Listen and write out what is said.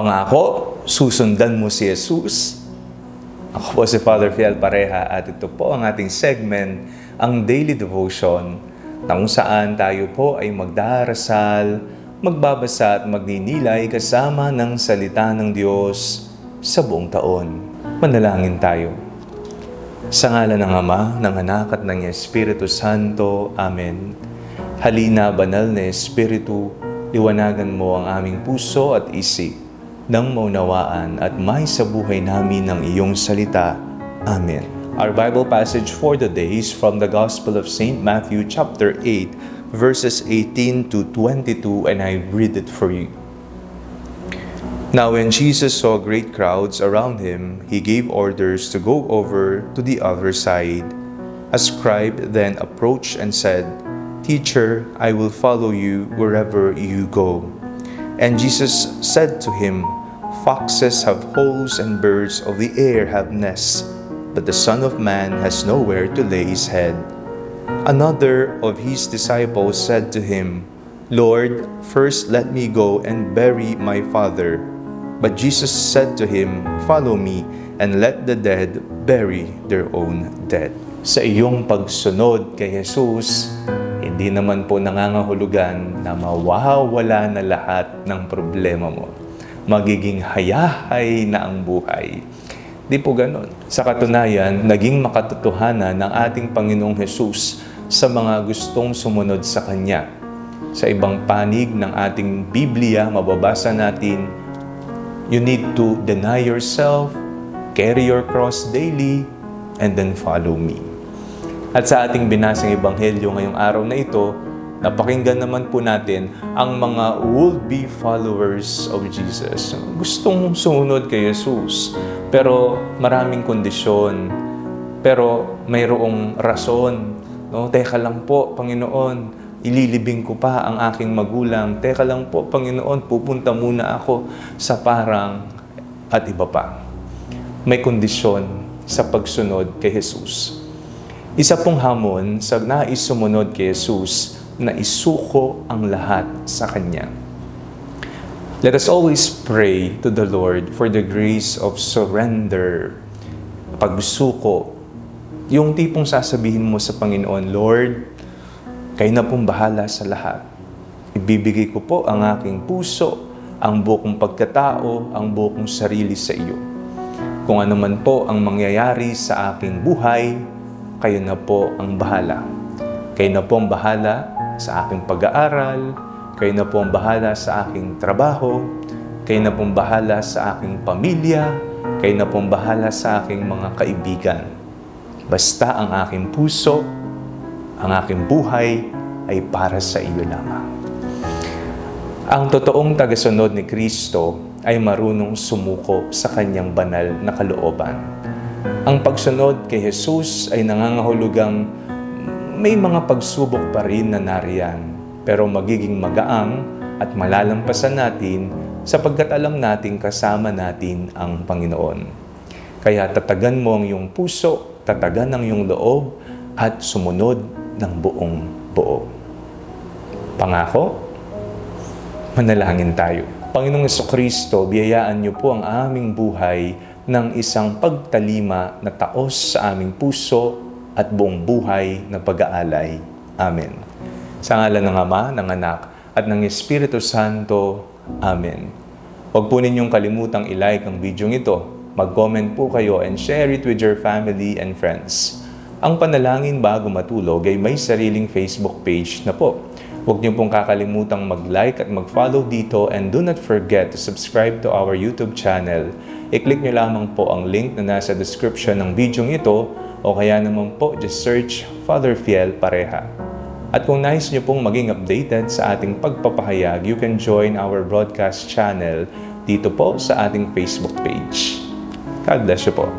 Pangako, susundan mo si Jesus. Ako po si Father Fiel Pareha at ito po ang ating segment, ang Daily Devotion, na kung saan tayo po ay magdarasal, magbabasa at magninilay kasama ng salita ng Diyos sa buong taon. Manalangin tayo. Sa ngalan ng Ama, ng Anak at ng Espiritu Santo. Amen. Halina, banal na Espiritu, liwanagan mo ang aming puso at isip nang maunawaan at may sa buhay namin ng iyong salita. Amen. Our Bible passage for the day is from the Gospel of St. Matthew chapter 8, verses 18 to 22, and I read it for you. Now when Jesus saw great crowds around him, he gave orders to go over to the other side. A scribe then approached and said, "Teacher, I will follow you wherever you go." And Jesus said to him, "Foxes have holes and birds of the air have nests, but the Son of Man has nowhere to lay his head." Another of his disciples said to him, "Lord, first let me go and bury my father." But Jesus said to him, "Follow me, and let the dead bury their own dead." Sa iyong pagsunod kay Jesus, hindi naman po nangangahulugan na mawawala na lahat ng problema mo. Magiging hayahay na ang buhay. Di po ganon. Sa katunayan, naging makatotohanan ng ating Panginoong Jesus sa mga gustong sumunod sa Kanya. Sa ibang panig ng ating Biblia, mababasa natin, you need to deny yourself, carry your cross daily, and then follow me. At sa ating binasang ebanghelyo ngayong araw na ito, napakinggan naman po natin ang mga would-be followers of Jesus. Gustong sumunod kay Jesus, pero maraming kondisyon. Pero mayroong rason. No? Teka lang po, Panginoon, ililibing ko pa ang aking magulang. Teka lang po, Panginoon, pupunta muna ako sa parang at iba pa. May kondisyon sa pagsunod kay Jesus. Isa pong hamon sa nais sumunod kay Jesus na isuko ang lahat sa Kanya. Let us always pray to the Lord for the grace of surrender. Pagsuko, yung tipong sasabihin mo sa Panginoon, "Lord, kayo na pong bahala sa lahat. Ibibigay ko po ang aking puso, ang buong pagkatao, ang buong sarili sa iyo. Kung ano man po ang mangyayari sa aking buhay, kayo na po ang bahala. Kayo na po ang bahala sa aking pag-aaral, kayo na po ang bahala sa aking trabaho, kayo na po ang bahala sa aking pamilya, kayo na po ang bahala sa aking mga kaibigan. Basta ang aking puso, ang aking buhay ay para sa iyo lamang." Ang totoong tagasunod ni Kristo ay marunong sumuko sa Kanyang banal na kalooban. Ang pagsunod kay Jesus ay nangangahulugang may mga pagsubok pa rin na nariyan, pero magiging magaang at malalampasan natin sapagkat alam natin kasama natin ang Panginoon. Kaya tatagan mo ang iyong puso, tatagan ang iyong loob, at sumunod ng buong buo. Pangako, manalangin tayo. Panginoong Jesucristo, biyayaan niyo po ang aming buhay ng isang pagtalima na taos sa aming puso at buong buhay na pag-aalay. Amen. Sa ngalan ng Ama, ng Anak, at ng Espiritu Santo. Amen. Huwag po ninyong kalimutang i-like ang video ito. Mag-comment po kayo and share it with your family and friends. Ang Panalangin Bago Matulog ay may sariling Facebook page na po. Huwag niyo pong kakalimutang mag-like at mag-follow dito, and do not forget to subscribe to our YouTube channel. I-click niyo lamang po ang link na nasa description ng video ito, o kaya naman po just search Father Fiel Pareha. At kung nais niyo pong maging updated sa ating pagpapahayag, you can join our broadcast channel dito po sa ating Facebook page. God bless you po.